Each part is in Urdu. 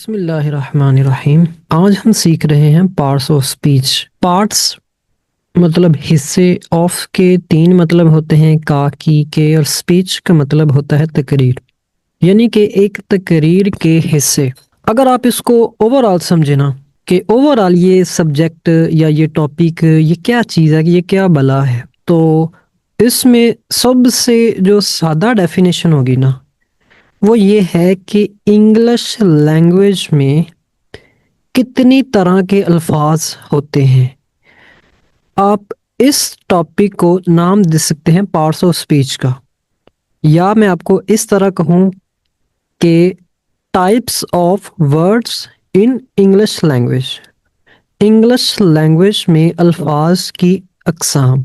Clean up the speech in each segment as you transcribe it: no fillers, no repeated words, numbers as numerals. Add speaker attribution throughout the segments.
Speaker 1: بسم اللہ الرحمن الرحیم۔ آج ہم سیکھ رہے ہیں پارٹس آف اسپیچ۔ پارٹس مطلب حصے، آف کے 3 مطلب ہوتے ہیں، کا، کی، کے، اور اسپیچ کا مطلب ہوتا ہے تقریر، یعنی کہ ایک تقریر کے حصے۔ اگر آپ اس کو اوور آل سمجھے نا کہ اوور آل یہ سبجیکٹ یا یہ ٹاپک یہ کیا چیز ہے، یہ کیا بلا ہے، تو اس میں سب سے جو سادہ ڈیفینیشن ہوگی نا وہ یہ ہے کہ انگلش لینگویج میں کتنی طرح کے الفاظ ہوتے ہیں۔ آپ اس ٹاپک کو نام دے سکتے ہیں پارٹس آف اسپیچ کا، یا میں آپ کو اس طرح کہوں کہ types of words in English language. English language میں الفاظ کی اقسام۔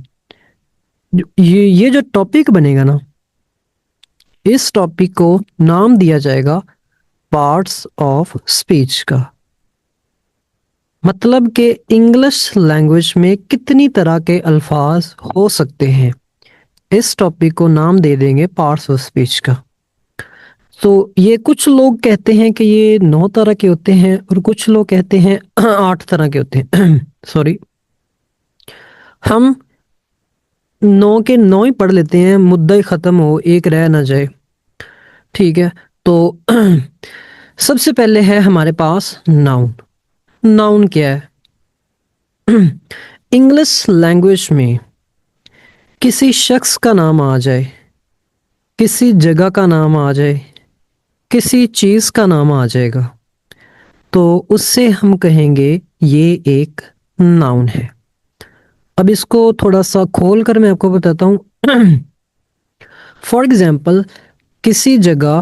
Speaker 1: یہ جو ٹاپک بنے گا نا، اس ٹاپک کو نام دیا جائے گا پارٹس آف اسپیچ کا، مطلب کہ انگلش لینگویج میں کتنی طرح کے الفاظ ہو سکتے ہیں، اس ٹاپک کو نام دے دیں گے پارٹس آف اسپیچ کا۔ تو یہ کچھ لوگ کہتے ہیں کہ یہ 9 طرح کے ہوتے ہیں، اور کچھ لوگ کہتے ہیں 8 طرح کے ہوتے ہیں سوری، ہم 9 کے 9 ہی پڑھ لیتے ہیں، مدعا ختم ہو، ایک رہ نہ جائے، ٹھیک ہے۔ تو سب سے پہلے ہے ہمارے پاس ناؤن۔ ناؤن کیا ہے؟ انگلش لینگویج میں کسی شخص کا نام آ جائے، کسی جگہ کا نام آ جائے، کسی چیز کا نام آ جائے گا تو اس سے ہم کہیں گے یہ ایک ناؤن ہے۔ اب اس کو تھوڑا سا کھول کر میں آپ کو بتاتا ہوں۔ فار ایگزامپل، کسی جگہ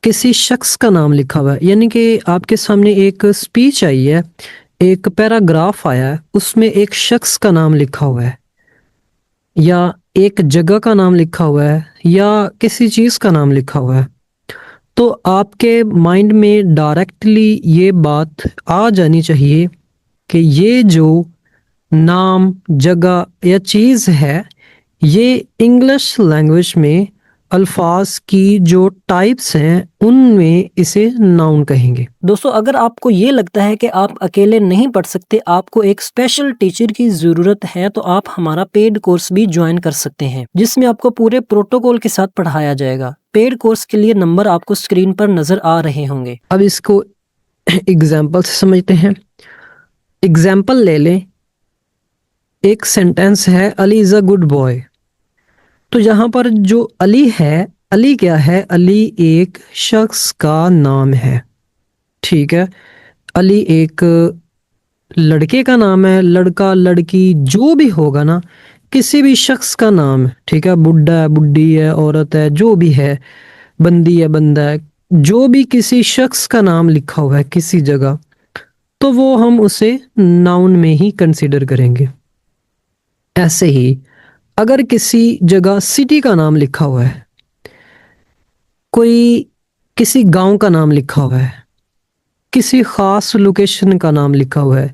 Speaker 1: کسی شخص کا نام لکھا ہوا ہے، یعنی کہ آپ کے سامنے ایک اسپیچ آئی ہے، ایک پیراگراف آیا ہے، اس میں ایک شخص کا نام لکھا ہوا ہے، یا ایک جگہ کا نام لکھا ہوا ہے، یا کسی چیز کا نام لکھا ہوا ہے، تو آپ کے مائنڈ میں ڈائریکٹلی یہ بات آ جانی چاہیے کہ یہ جو نام، جگہ یا چیز ہے، یہ انگلش لینگویج میں الفاظ کی جو ٹائپس ہیں ان میں اسے ناؤن کہیں گے۔ دوستو، اگر آپ کو یہ لگتا ہے کہ آپ اکیلے نہیں پڑھ سکتے، آپ کو ایک اسپیشل ٹیچر کی ضرورت ہے، تو آپ ہمارا پیڈ کورس بھی جوائن کر سکتے ہیں، جس میں آپ کو پورے پروٹوکول کے ساتھ پڑھایا جائے گا۔ پیڈ کورس کے لیے نمبر آپ کو اسکرین پر نظر آ رہے ہوں گے۔ اب اس کو ایگزامپل سے سمجھتے ہیں۔ ایگزامپل لے لیں، ایک سینٹینس ہے علی از اے گڈ بوائے، تو یہاں پر جو علی ہے، علی کیا ہے؟ علی ایک شخص کا نام ہے، ٹھیک ہے۔ علی ایک لڑکے کا نام ہے، لڑکا، لڑکی، جو بھی ہوگا نا، کسی بھی شخص کا نام ہے، ٹھیک ہے۔ بڈھا ہے، بڈھی ہے، عورت ہے، جو بھی ہے، بندی ہے، بندہ ہے، جو بھی کسی شخص کا نام لکھا ہوا ہے کسی جگہ، تو وہ ہم اسے ناؤن میں ہی کنسیڈر کریں گے۔ ایسے ہی اگر کسی جگہ سٹی کا نام لکھا ہوا ہے، کوئی کسی گاؤں کا نام لکھا ہوا ہے، کسی خاص لوکیشن کا نام لکھا ہوا ہے،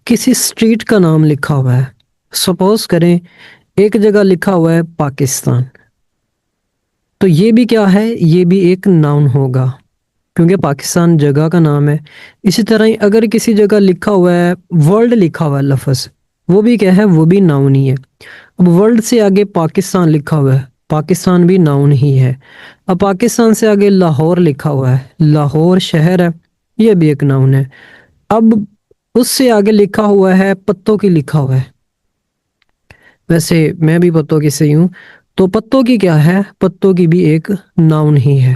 Speaker 1: کسی اسٹریٹ کا نام لکھا ہوا ہے، سپوز کریں ایک جگہ لکھا ہوا ہے پاکستان، تو یہ بھی کیا ہے؟ یہ بھی ایک ناؤن ہوگا، کیونکہ پاکستان جگہ کا نام ہے۔ اسی طرح ہی اگر کسی جگہ لکھا ہوا ہے ورلڈ لکھا ہوا ہے لفظ، وہ بھی کیا ہے؟ وہ بھی ناؤن ہی ہے۔ اب ورلڈ سے آگے پاکستان لکھا ہوا ہے، پاکستان بھی ناؤن ہی ہے۔ اب پاکستان سے آگے لاہور لکھا ہوا ہے، لاہور شہر ہے، یہ بھی ایک ناؤن ہے۔ اب اس سے آگے لکھا ہوا ہے پتوں کی، لکھا ہوا ہے، ویسے میں بھی پتوں کی سے ہی ہوں، تو پتوں کی کیا ہے؟ پتوں کی بھی ایک ناؤن ہی ہے۔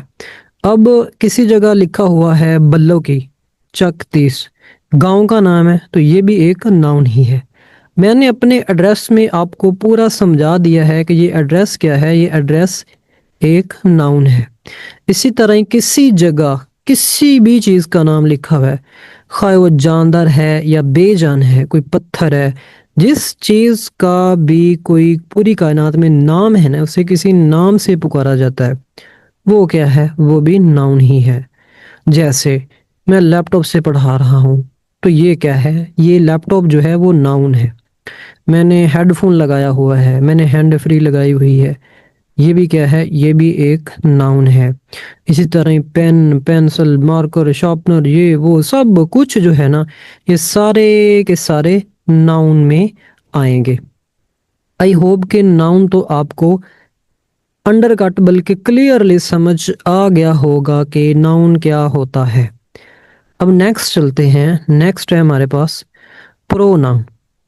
Speaker 1: اب کسی جگہ لکھا ہوا ہے بلوں کی، چک 30 گاؤں کا نام ہے، تو یہ بھی ایک ناؤن ہی ہے۔ میں نے اپنے ایڈریس میں آپ کو پورا سمجھا دیا ہے کہ یہ ایڈریس کیا ہے، یہ ایڈریس ایک ناؤن ہے۔ اسی طرح کسی جگہ کسی بھی چیز کا نام لکھا ہوا ہے، خواہ وہ جاندار ہے یا بے جان ہے، کوئی پتھر ہے، جس چیز کا بھی کوئی پوری کائنات میں نام ہے نا، اسے کسی نام سے پکارا جاتا ہے، وہ کیا ہے؟ وہ بھی ناؤن ہی ہے۔ جیسے میں لیپ ٹاپ سے پڑھا رہا ہوں، تو یہ کیا ہے؟ یہ لیپ ٹاپ جو ہے وہ ناؤن ہے۔ میں نے ہیڈ فون لگایا ہوا ہے، میں نے ہینڈ فری لگائی ہوئی ہے، یہ بھی کیا ہے؟ یہ بھی ایک ناؤن ہے۔ اسی طرح پین، پینسل، مارکر، شارپنر، یہ وہ سب کچھ جو ہے نا، یہ سارے کے سارے ناؤن میں آئیں گے۔ آئی ہوپ کہ ناؤن تو آپ کو انڈر کٹ بلکہ کلیئرلی سمجھ آ گیا ہوگا کہ ناؤن کیا ہوتا ہے۔ اب نیکسٹ چلتے ہیں۔ نیکسٹ ہے ہمارے پاس پرو ناؤن۔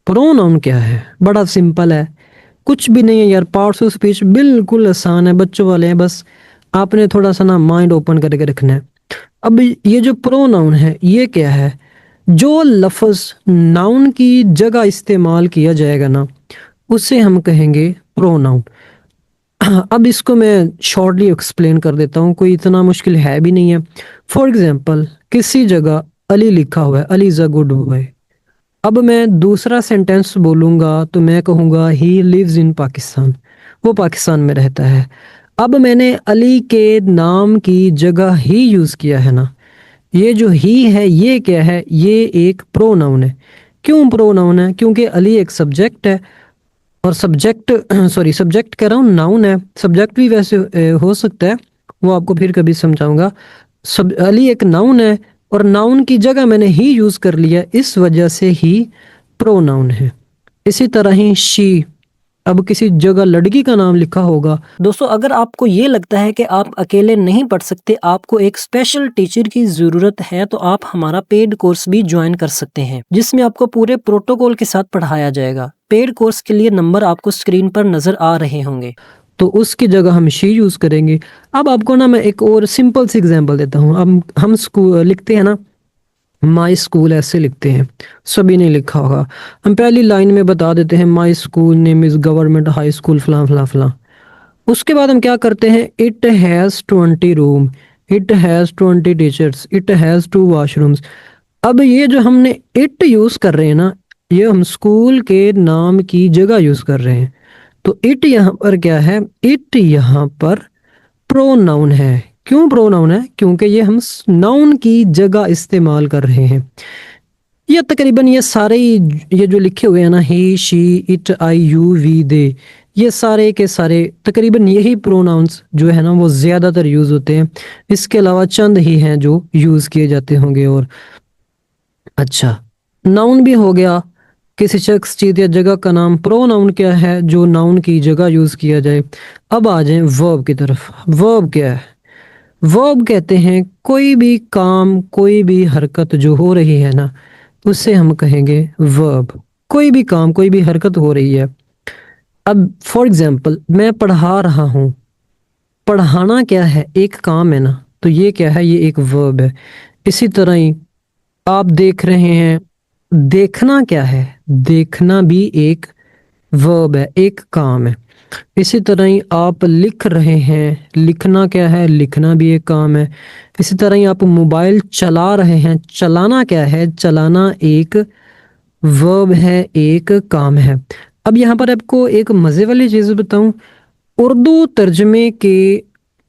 Speaker 1: پرو ناؤن کیا ہے؟ بڑا سمپل ہے، کچھ بھی نہیں ہے یار، پارٹس آف اسپیچ بالکل آسان ہے، بچوں والے ہیں، بس آپ نے تھوڑا سا نا مائنڈ اوپن کر کے رکھنا ہے۔ اب یہ جو پرو ناؤن ہے یہ کیا ہے؟ جو لفظ ناؤن کی جگہ استعمال کیا جائے گا نا، اسے ہم کہیں گے پرو ناؤن۔ اب اس کو میں شارٹلی ایکسپلین کر دیتا ہوں، کوئی اتنا مشکل ہے بھی نہیں ہے۔ فار ایگزامپل، کسی جگہ علی لکھا ہوا ہے، علی از اے گڈ بوائے۔ اب میں دوسرا سینٹینس بولوں گا تو میں کہوں گا ہی لیوز ان پاکستان، وہ پاکستان میں رہتا ہے۔ اب میں نے علی کے نام کی جگہ ہی یوز کیا ہے نا، یہ جو ہی ہے یہ کیا ہے؟ یہ ایک پرو ناؤن ہے۔ کیوں پرو ناؤن ہے؟ کیونکہ علی ایک سبجیکٹ ہے، اور سبجیکٹ کہہ رہا ہوں، ناؤن ہے۔ سبجیکٹ بھی ویسے ہو سکتا ہے، وہ آپ کو پھر کبھی سمجھاؤں گا۔ علی ایک ناؤن ہے اور ناؤن کی جگہ میں نے ہی یوز کر لیا، اس وجہ سے ہی پرو ناؤن ہے۔ اسی طرح ہی شی، اب کسی جگہ لڑکی کا نام لکھا ہوگا۔ دوستو اگر آپ کو یہ لگتا ہے کہ آپ اکیلے نہیں پڑھ سکتے، آپ کو ایک اسپیشل ٹیچر کی ضرورت ہے، تو آپ ہمارا پیڈ کورس بھی جوائن کر سکتے ہیں، جس میں آپ کو پورے پروٹوکول کے ساتھ پڑھایا جائے گا۔ پیڈ کورس کے لیے نمبر آپ کو اسکرین پر نظر آ رہے ہوں گے، تو اس کی جگہ ہم شی یوز کریں گے۔ اب آپ کو نا میں ایک اور سمپل سی ایگزامپل دیتا ہوں۔ اب ہم لکھتے ہیں نا، مائی اسکول ایسے لکھتے ہیں، سبھی نے لکھا ہوگا۔ ہم پہلی لائن میں بتا دیتے ہیں my school name is government high school فلاں فلاں فلاں۔ اس کے بعد ہم کیا کرتے ہیں؟ It has 20 room, it has 20 teachers, it has 2 wash rooms. اب یہ جو ہم نے اٹ یوز کر رہے ہیں نا، یہ ہم اسکول کے نام کی جگہ یوز کر رہے ہیں، تو اٹ یہاں پر کیا ہے؟ اٹ یہاں پر پرو ناؤن ہے۔ کیوں پرو ناؤن ہے؟ کیونکہ یہ ہم ناؤن کی جگہ استعمال کر رہے ہیں۔ یہ تقریباً یہ سارے یہ جو لکھے ہوئے ہیں نا، ہی، شی، اٹ، آئی، یو، وی، دے، یہ سارے کے سارے تقریباً یہی پروناؤنس جو ہے نا وہ زیادہ تر یوز ہوتے ہیں۔ اس کے علاوہ چند ہی ہیں جو یوز کیے جاتے ہوں گے۔ اور اچھا، ناؤن بھی ہو گیا، کسی شخص، چیز یا جگہ کا نام۔ پرو ناؤن کیا ہے؟ جو ناؤن کی جگہ یوز کیا جائے۔ اب آ جائیں ورب کی طرف۔ ورب کیا ہے؟ ورب کہتے ہیں کوئی بھی کام، کوئی بھی حرکت جو ہو رہی ہے نا، اسے ہم کہیں گے ورب۔ کوئی بھی کام، کوئی بھی حرکت ہو رہی ہے۔ اب فار ایگزامپل، میں پڑھا رہا ہوں، پڑھانا کیا ہے؟ ایک کام ہے نا، تو یہ کیا ہے؟ یہ ایک ورب ہے۔ اسی طرح ہی آپ دیکھ رہے ہیں، دیکھنا کیا ہے؟ دیکھنا بھی ایک ورب ہے، ایک کام ہے۔ اسی طرح ہی آپ لکھ رہے ہیں، لکھنا کیا ہے؟ لکھنا بھی ایک کام ہے۔ اسی طرح ہی آپ موبائل چلا رہے ہیں، چلانا کیا ہے؟ چلانا ایک ورب ہے، ایک کام ہے۔ اب یہاں پر آپ کو ایک مزے والی چیز بتاؤں، اردو ترجمے کے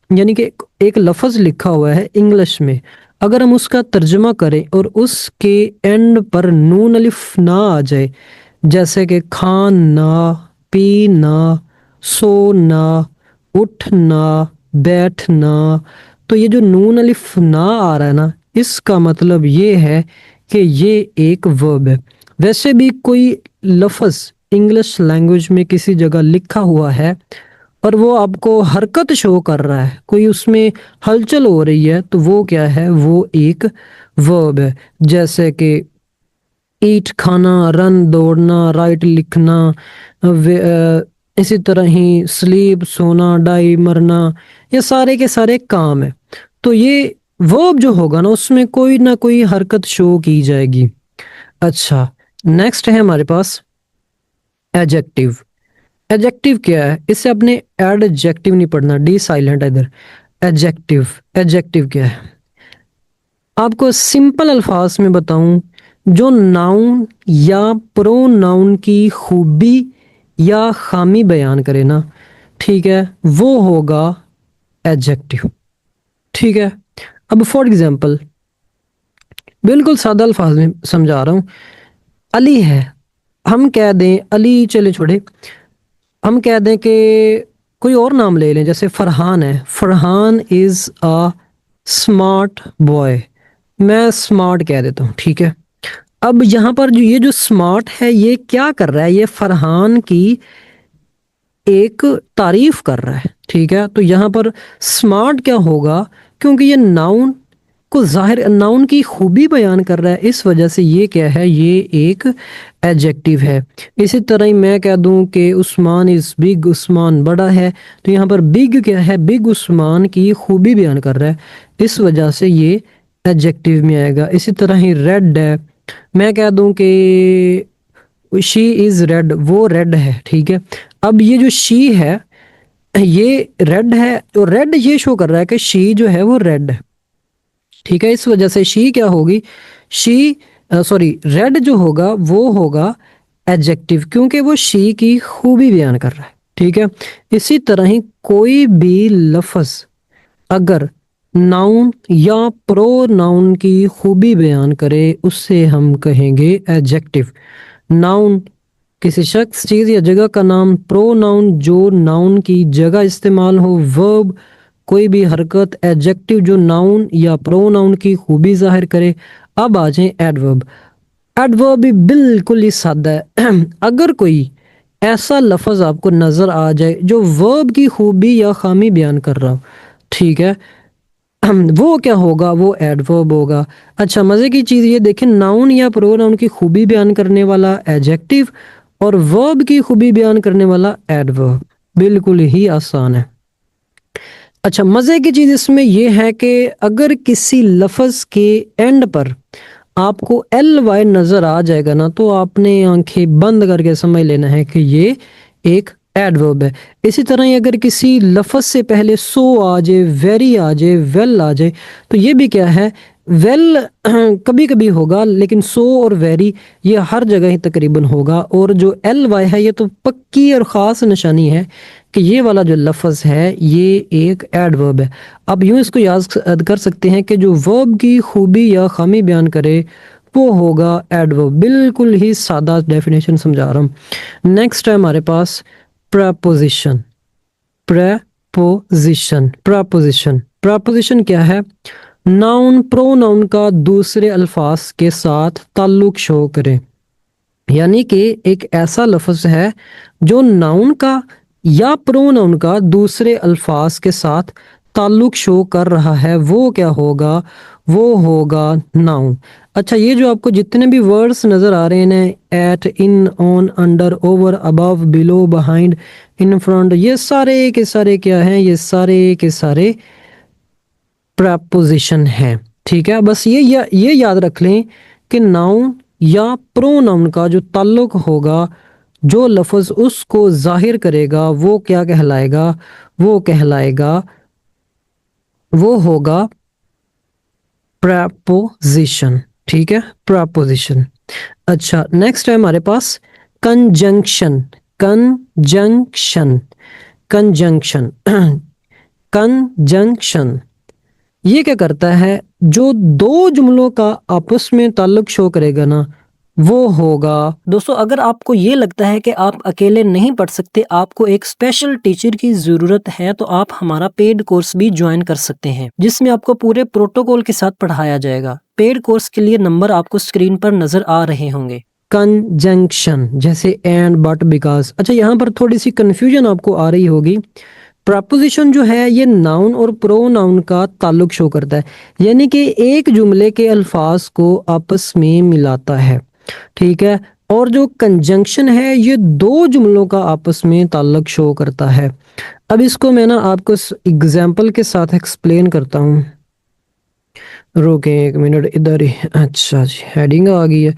Speaker 1: یعنی کہ ایک لفظ لکھا ہوا ہے انگلش میں، اگر ہم اس کا ترجمہ کریں اور اس کے اینڈ پر نون الف نہ آ جائے، جیسے کہ کھانا، پینا، سونا، اٹھنا، بیٹھنا، تو یہ جو نون الف نہ آ رہا ہے نا، اس کا مطلب یہ ہے کہ یہ ایک ورب ہے۔ ویسے بھی کوئی لفظ انگلش لینگویج میں کسی جگہ لکھا ہوا ہے اور وہ آپ کو حرکت شو کر رہا ہے، کوئی اس میں ہلچل ہو رہی ہے، تو وہ کیا ہے؟ وہ ایک ورب ہے۔ جیسے کہ ایٹ کھانا، رن دوڑنا، رائٹ لکھنا، اسی طرح ہی سلیپ سونا، ڈائی مرنا، یہ سارے کے سارے کام ہیں۔ تو یہ ورب جو ہوگا نا، اس میں کوئی نہ کوئی حرکت شو کی جائے گی۔ اچھا، نیکسٹ ہے ہمارے پاس ایڈجیکٹیو۔ ایڈجیکٹیو کیا ہے؟ اس سے اپنے ایڈجیکٹیو نہیں پڑھنا، ڈی سائلنٹ ہے ادھر۔ ایڈجیکٹیو، ایڈجیکٹیو کیا ہے؟ آپ کو سمپل الفاظ میں بتاؤں، جو ناؤن یا پرو ناؤن کی خوبی یا خامی بیان کرے نا، ٹھیک ہے، وہ ہوگا ایڈجیکٹیو، ٹھیک ہے۔ اب فار ایگزامپل، بالکل سادہ الفاظ میں سمجھا رہا ہوں، علی ہے، ہم کہہ دیں علی، چلے چھوڑے، ہم کہہ دیں کہ کوئی اور نام لے لیں، جیسے فرحان ہے، فرحان از اے اسمارٹ بوائے، میں اسمارٹ کہہ دیتا ہوں، ٹھیک ہے۔ اب یہاں پر جو یہ جو اسمارٹ ہے یہ کیا کر رہا ہے، یہ فرحان کی ایک تعریف کر رہا ہے، ٹھیک ہے۔ تو یہاں پر اسمارٹ کیا ہوگا، کیونکہ یہ ناؤن کو ظاہر، ناؤن کی خوبی بیان کر رہا ہے، اس وجہ سے یہ کیا ہے، یہ ایک ایڈجیکٹیو ہے۔ اسی طرح ہی میں کہہ دوں کہ عثمان از بگ، عثمان بڑا ہے، تو یہاں پر بگ کیا ہے، بگ عثمان کی خوبی بیان کر رہا ہے، اس وجہ سے یہ ایڈجیکٹیو میں آئے گا۔ اسی طرح ہی ریڈ ہے، میں کہہ دوں کہ شی از ریڈ، وہ ریڈ ہے، ٹھیک ہے۔ اب یہ جو شی ہے یہ ریڈ ہے، تو ریڈ یہ شو کر رہا ہے کہ شی جو ہے وہ ریڈ ہے، ٹھیک ہے۔ اس وجہ سے شی کیا ہوگی، شی ریڈ جو ہوگا وہ ہوگا ایڈجیکٹیو، کیونکہ وہ شی کی خوبی بیان کر رہا ہے، ٹھیک ہے۔ اسی طرح ہی کوئی بھی لفظ اگر ناؤن یا پرو ناؤن کی خوبی بیان کرے اس سے ہم کہیں گے ایڈجیکٹیو۔ ناؤن کسی شخص، چیز یا جگہ کا نام، پرو ناؤن جو ناؤن کی جگہ استعمال ہو، ورب کوئی بھی حرکت، ایڈجیکٹیو جو ناؤن یا پرو ناؤن کی خوبی ظاہر کرے۔ اب آ جائیں ایڈورب۔ ایڈورب بھی بالکل ہی سادہ ہے، اگر کوئی ایسا لفظ آپ کو نظر آ جائے جو ورب کی خوبی یا خامی بیان کر رہا ہو، ٹھیک ہے، وہ کیا ہوگا، وہ ایڈورب ہوگا۔ اچھا مزے کی چیز یہ دیکھیں، ناؤن یا پرو ناؤن کی خوبی بیان کرنے والا ایڈجیکٹیو اور ورب کی خوبی بیان کرنے والا ایڈورب، بالکل ہی آسان ہے۔ اچھا مزے کی چیز اس میں یہ ہے کہ اگر کسی لفظ کے اینڈ پر آپ کو ایل وائی نظر آ جائے گا نا، تو آپ نے آنکھیں بند کر کے سمجھ لینا ہے کہ یہ ایک ایڈورب ہے۔ اسی طرح ہی اگر کسی لفظ سے پہلے سو آ جائے، ویری آ جائے، ویل آ جائے، تو یہ بھی کیا ہے، ویل کبھی کبھی ہوگا، لیکن سو اور ویری یہ ہر جگہ ہی تقریباً ہوگا، اور جو ایل وائی ہے یہ تو پکی اور خاص نشانی ہے کہ یہ والا جو لفظ ہے یہ ایک ایڈورب ہے۔ اب یوں اس کو یاد کر سکتے ہیں کہ جو ورب کی خوبی یا خامی بیان کرے وہ ہوگا ایڈورب، بالکل ہی سادہ ڈیفینیشن سمجھا رہا ہوں۔ نیکسٹ ہے ہمارے پاس پریپوزیشن۔ پریپوزیشن کیا ہے، ناؤن پرو ناؤن کا دوسرے الفاظ کے ساتھ تعلق شو کرے، یعنی کہ ایک ایسا لفظ ہے جو ناؤن کا یا پرو ناؤن کا دوسرے الفاظ کے ساتھ تعلق شو کر رہا ہے، وہ کیا ہوگا، وہ ہوگا ناؤن۔ اچھا یہ جو آپ کو جتنے بھی ورڈز نظر آ رہے ہیں، at, in, on, under, over, above, below, behind, in front, یہ سارے کے سارے کیا ہیں، یہ سارے کے سارے پریپوزیشن ہیں، ٹھیک ہے۔ بس یہ یاد رکھ لیں کہ ناؤن یا پرو ناؤن کا جو تعلق ہوگا، جو لفظ اس کو ظاہر کرے گا وہ کیا کہلائے گا، وہ ہوگا پریپوزیشن، ٹھیک ہے، پریپوزیشن۔ اچھا نیکسٹ ہے ہمارے پاس کنجنکشن۔ یہ کیا کرتا ہے، جو دو جملوں کا آپس میں تعلق شو کرے گا نا، وہ ہوگا۔ دوستو اگر آپ کو یہ لگتا ہے کہ آپ اکیلے نہیں پڑھ سکتے، آپ کو ایک اسپیشل ٹیچر کی ضرورت ہے، تو آپ ہمارا پیڈ کورس بھی جوائن کر سکتے ہیں، جس میں آپ کو پورے پروٹوکول کے ساتھ پڑھایا جائے گا۔ پیڈ کورس کے لیے نمبر آپ کو اسکرین پر نظر آ رہے ہوں گے۔ کنجنکشن جیسے اینڈ، بٹ، بیکاز۔ اچھا یہاں پر تھوڑی سی کنفیوژن آپ کو آ رہی ہوگی۔ پریپوزیشن جو ہے یہ ناؤن اور پرو ناؤن کا تعلق شو کرتا ہے، یعنی کہ ایک جملے کے الفاظ کو آپس میں ملاتا ہے، ٹھیک ہے۔ اور جو کنجنکشن ہے یہ دو جملوں کا آپس میں تعلق شو کرتا ہے۔ اب اس کو میں نا آپ کو اگزامپل کے ساتھ ایکسپلین کرتا ہوں، روکیں ایک منٹ ادھر ہی۔ اچھا جی ہیڈنگ آ گئی ہے۔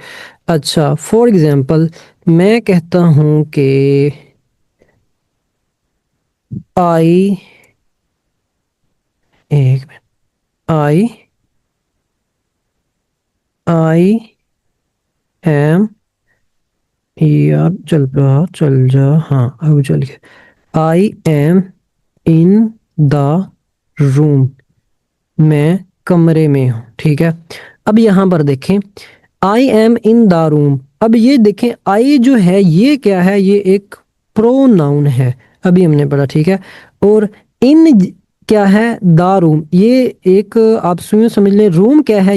Speaker 1: اچھا فار ایگزامپل میں کہتا ہوں کہ آئی ایم، یار چل جا، ہاں اب چل گیا۔ آئی ایم ان دا روم، میں کمرے میں ہوں، ٹھیک ہے۔ اب یہاں پر دیکھیں آئی ایم ان دا روم، اب یہ دیکھیں آئی جو ہے یہ کیا ہے، یہ ایک پرو ناؤن ہے۔ ابھی ہم نے پڑھا، ٹھیک ہے. اور ان کیا ہے؟ دا روم. یہ ایک آپ سمجھ لیں روم کیا ہے؟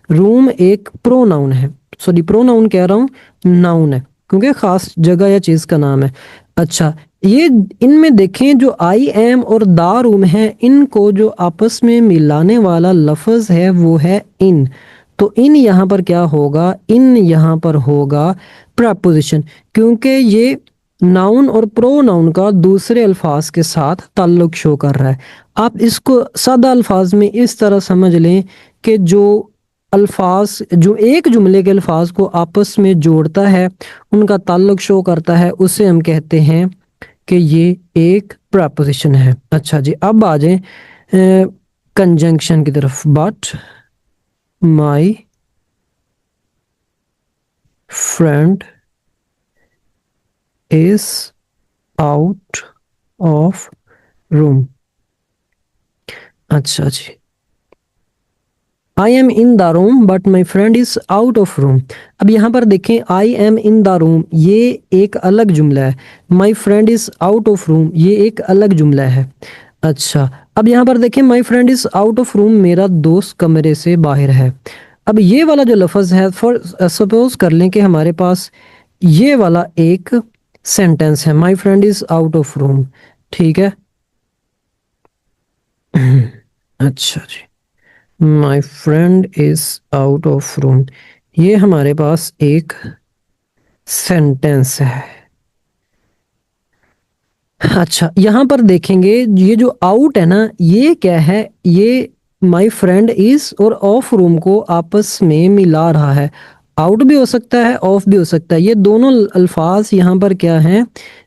Speaker 1: روم ایک پرو ناؤن ہے. سوری پرو ناؤن کہہ رہا ہوں، ناؤن ہے کیونکہ خاص جگہ یا چیز کا نام ہے. اچھا یہ ان میں دیکھیں جو آئی ایم اور دا روم ہے، ان کو جو آپس میں ملانے والا لفظ ہے وہ ہے ان. تو ان یہاں پر کیا ہوگا؟ ان یہاں پر ہوگا پریپوزیشن، کیونکہ یہ ناؤن اور پرو ناؤن کا دوسرے الفاظ کے ساتھ تعلق شو کر رہا ہے. آپ اس کو سادہ الفاظ میں اس طرح سمجھ لیں کہ جو الفاظ جو ایک جملے کے الفاظ کو آپس میں جوڑتا ہے، ان کا تعلق شو کرتا ہے، اسے ہم کہتے ہیں کہ یہ ایک پریپوزیشن ہے. اچھا جی، اب آ جائیں کنجنکشن کی طرف. But my friend is out of room. اچھا جی، I am in the room but my friend is out of room. اب یہاں پر دیکھیں I am in the room یہ ایک الگ جملہ ہے، my friend is out of room یہ ایک الگ جملہ ہے. اچھا اب یہاں پر دیکھیں my friend is out of room میرا دوست کمرے سے باہر ہے. اب یہ والا جو لفظ ہے، سپوز کر لیں کہ ہمارے پاس یہ والا ایک سینٹینس ہے my friend is out of room، ٹھیک ہے. اچھا جی، my friend is out of room یہ ہمارے پاس ایک سینٹینس ہے. اچھا یہاں پر دیکھیں گے یہ جو آؤٹ ہے نا، یہ کیا ہے؟ یہ my friend is اور آف روم کو آپس میں ملا رہا ہے. آؤٹ بھی ہو سکتا ہے، آف بھی ہو سکتا ہے. یہ دونوں الفاظ یہاں پر کیا ہیں؟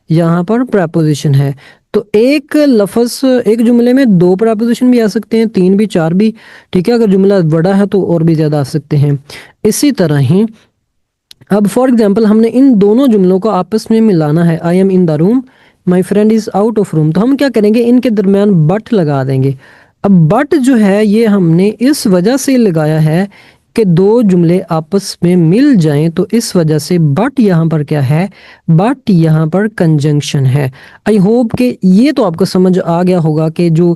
Speaker 1: یہاں پر پریپوزیشن ہے. تو ایک لفظ ایک جملے میں 2 پریپوزیشن بھی آ سکتے ہیں، 3 بھی، 4 بھی، ٹھیک ہے. اگر جملہ بڑا ہے تو اور بھی زیادہ آ سکتے ہیں. اسی طرح ہی اب فار ایگزامپل ہم نے ان دونوں جملوں کو آپس میں ملانا ہے، I am in the room, my friend is out of room. تو ہم کیا کریں گے؟ ان کے درمیان بٹ لگا دیں گے. اب بٹ جو ہے یہ ہم نے اس وجہ سے لگایا ہے کہ 2 جملے آپس میں مل جائیں، تو اس وجہ سے بٹ یہاں پر کیا ہے؟ بٹ یہاں پر کنجنکشن ہے. آئی ہوپ کہ یہ تو آپ کو سمجھ آ گیا ہوگا کہ جو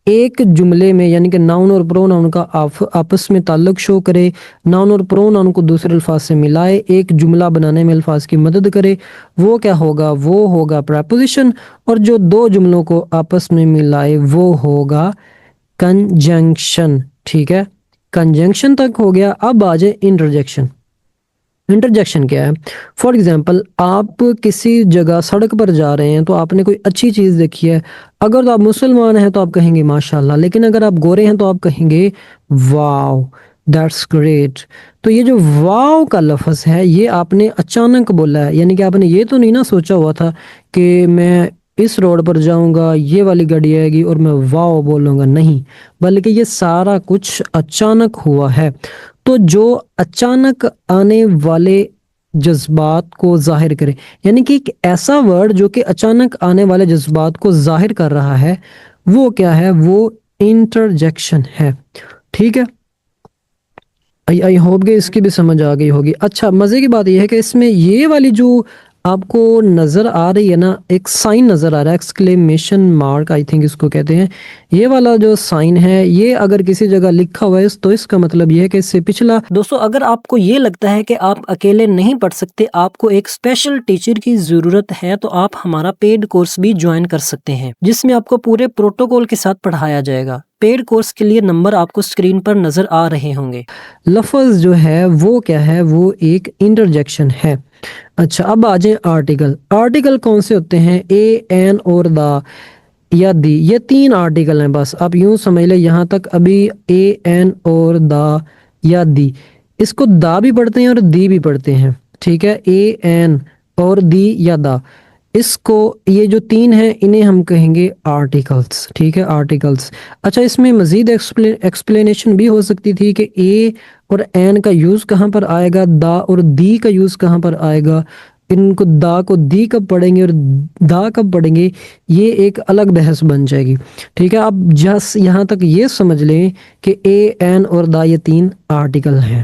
Speaker 1: ایک جملے میں یعنی کہ ناؤن اور پرو ناؤن کا آپس میں تعلق شو کرے، ناؤن اور پرو ناؤن کو دوسرے الفاظ سے ملائے، ایک جملہ بنانے میں الفاظ کی مدد کرے، وہ کیا ہوگا؟ وہ ہوگا پریپوزیشن. اور جو 2 جملوں کو آپس میں ملائے وہ ہوگا کنجنکشن. ٹھیک ہے، کنجنکشن تک ہو گیا. اب آ جائے انٹرجیکشن. انٹرجیکشن کیا ہے؟ فار ایگزامپل آپ کسی جگہ سڑک پر جا رہے ہیں تو آپ نے کوئی اچھی چیز دیکھی ہے. اگر تو آپ مسلمان ہیں تو آپ کہیں گے ماشاء اللہ، لیکن اگر آپ گورے ہیں تو آپ کہیں گے واو دیٹس گریٹ. تو یہ جو واو کا لفظ ہے یہ آپ نے اچانک بولا ہے، یعنی کہ آپ نے یہ تو نہیں نا سوچا ہوا تھا کہ میں اس روڈ پر جاؤں گا، یہ والی گاڑی آئے گی اور میں واو بولوں گا، نہیں، بلکہ یہ سارا کچھ اچانک ہوا ہے. تو جو اچانک آنے والے جذبات کو ظاہر کرے، یعنی کہ ایک ایسا ورڈ جو کہ اچانک آنے والے جذبات کو ظاہر کر رہا ہے، وہ کیا ہے؟ وہ انٹرجیکشن ہے. ٹھیک ہے، آئی ہوپ کہ اس کی بھی سمجھ آ گئی ہوگی. اچھا مزے کی بات یہ ہے کہ اس میں یہ والی جو آپ کو نظر آ رہی ہے نا، ایک سائن نظر آ رہا ہے، ایکسکلیمیشن مارک آئی تھنک اس کو کہتے ہیں. یہ والا جو سائن ہے یہ اگر کسی جگہ لکھا ہوا ہے تو اس کا مطلب یہ ہے کہ اس سے پچھلا. دوستو اگر آپ کو یہ لگتا ہے کہ آپ اکیلے نہیں پڑھ سکتے، آپ کو ایک اسپیشل ٹیچر کی ضرورت ہے، تو آپ ہمارا پیڈ کورس بھی جوائن کر سکتے ہیں، جس میں آپ کو پورے پروٹوکول کے ساتھ پڑھایا جائے گا. پیڈ کورس کے لیے نمبر آپ کو اسکرین پر نظر آ رہے ہوں گے. لفظ جو ہے وہ کیا ہے؟ وہ ایک انٹرجیکشن ہے. اچھا اب آ جائیں آرٹیکل. آرٹیکل کون سے ہوتے ہیں؟ اے، این اور دا یا دی، یہ 3 آرٹیکل ہیں. بس آپ یوں سمجھ لیں یہاں تک ابھی اے، این اور دا یا دی. اس کو دا بھی پڑھتے ہیں اور دی بھی پڑھتے ہیں. ٹھیک ہے، اے، این اور دی یا دا، اس کو یہ جو 3 ہیں انہیں ہم کہیں گے آرٹیکلس. ٹھیک ہے، آرٹیکلس. اچھا اس میں مزید ایکسپلینیشن بھی ہو سکتی تھی کہ اے اور این کا یوز کہاں پر آئے گا، دا اور دی کا یوز کہاں پر آئے گا، ان کو دا کو دی کب پڑھیں گے اور دا کب پڑھیں گے، یہ ایک الگ بحث بن جائے گی. ٹھیک ہے، اب جس یہاں تک یہ سمجھ لیں کہ اے، این اور دا یہ 3 آرٹیکل ہیں.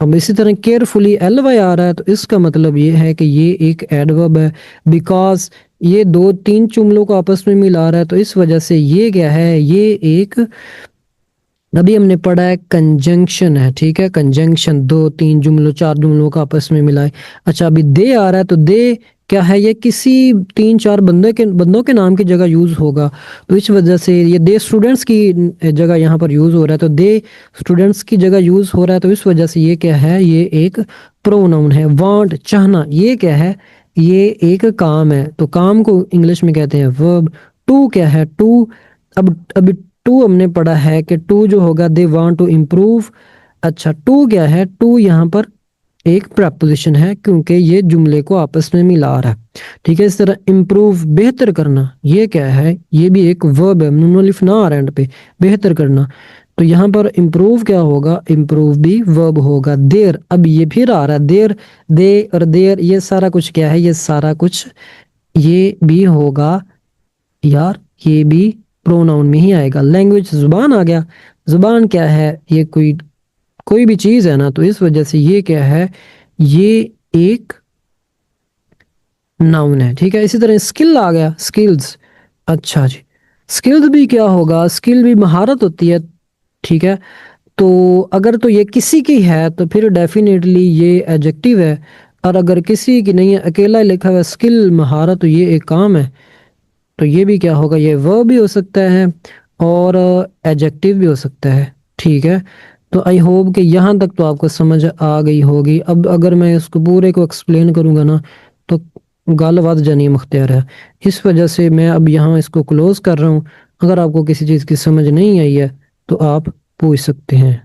Speaker 1: اب اسی طرح کیئرفلی ایل وائی آ رہا ہے تو اس کا مطلب یہ ہے کہ یہ ایک ایڈورب ہے، بیکاز یہ 2-3 جملوں کو آپس میں ملا رہا ہے، تو اس وجہ سے یہ کیا ہے، یہ ایک ابھی ہم نے پڑھا ہے کنجنکشن ہے، ٹھیک ہے، کنجنکشن 2-3 جملوں 4 جملوں کو آپس میں ملائے۔ اچھا ابھی دے آ رہا ہے تو دے کیا ہے، یہ کسی 3-4 بندوں کے نام کی جگہ یوز ہوگا، تو اس وجہ سے یہ دے اسٹوڈنٹس کی جگہ یہاں پر یوز ہو رہا ہے، تو دے اسٹوڈنٹس کی جگہ یوز ہو رہا ہے، تو اس وجہ سے یہ کیا ہے، یہ ایک پروناؤن ہے۔ وانٹ چاہنا، یہ کیا ہے، یہ ایک کام ہے، تو کام کو انگلش میں کہتے ہیں ورب۔ ٹو کیا ہے، ٹو ابھی ٹو ہم نے پڑھا ہے کہ ٹو جو ہوگا دے وانٹ ٹو امپروو۔ اچھا ٹو کیا ہے، ٹو یہاں پر ایک پریپوزیشن ہے کیونکہ یہ جملے کو آپس میں ملا رہا ہے، ٹھیک ہے۔ اس طرح امپروو بہتر کرنا، یہ کیا ہے، یہ بھی ایک ورب ہے، نون الف نہ آ رہا ہے اینڈ پہ، بہتر کرنا، تو یہاں پر امپروو کیا ہوگا، امپروو بھی ورب ہوگا۔ دیر اب یہ پھر آ رہا ہے، دیر دے اور دیر یہ سارا کچھ کیا ہے، یہ سارا کچھ یہ بھی ہوگا یار، یہ بھی پروناؤن میں ہی آئے گا۔ لینگویج زبان آ گیا، زبان کیا ہے، یہ کوئی بھی چیز ہے نا، تو اس وجہ سے یہ کیا ہے، یہ ایک ناؤن ہے، ٹھیک ہے۔ اسی طرح اسکل آ گیا، اسکلز، اچھا جی، اسکلز بھی کیا ہوگا، اسکل بھی مہارت ہوتی ہے، ٹھیک ہے۔ تو اگر تو یہ کسی کی ہے تو پھر ڈیفینیٹلی یہ ایڈجیکٹو ہے، اور اگر کسی کی نہیں ہے، اکیلا لکھا ہوا اسکل مہارت، تو یہ ایک کام ہے، تو یہ بھی کیا ہوگا، یہ ورب بھی ہو سکتا ہے اور ایڈجیکٹو بھی ہو سکتا ہے، ٹھیک ہے۔ تو آئی ہوپ کہ یہاں تک تو آپ کو سمجھ آ گئی ہوگی۔ اب اگر میں اس کو پورے کو ایکسپلین کروں گا نا تو گل ود جانی مختار ہے، اس وجہ سے میں اب یہاں اس کو کلوز کر رہا ہوں۔ اگر آپ کو کسی چیز کی سمجھ نہیں آئی ہے تو آپ پوچھ سکتے ہیں۔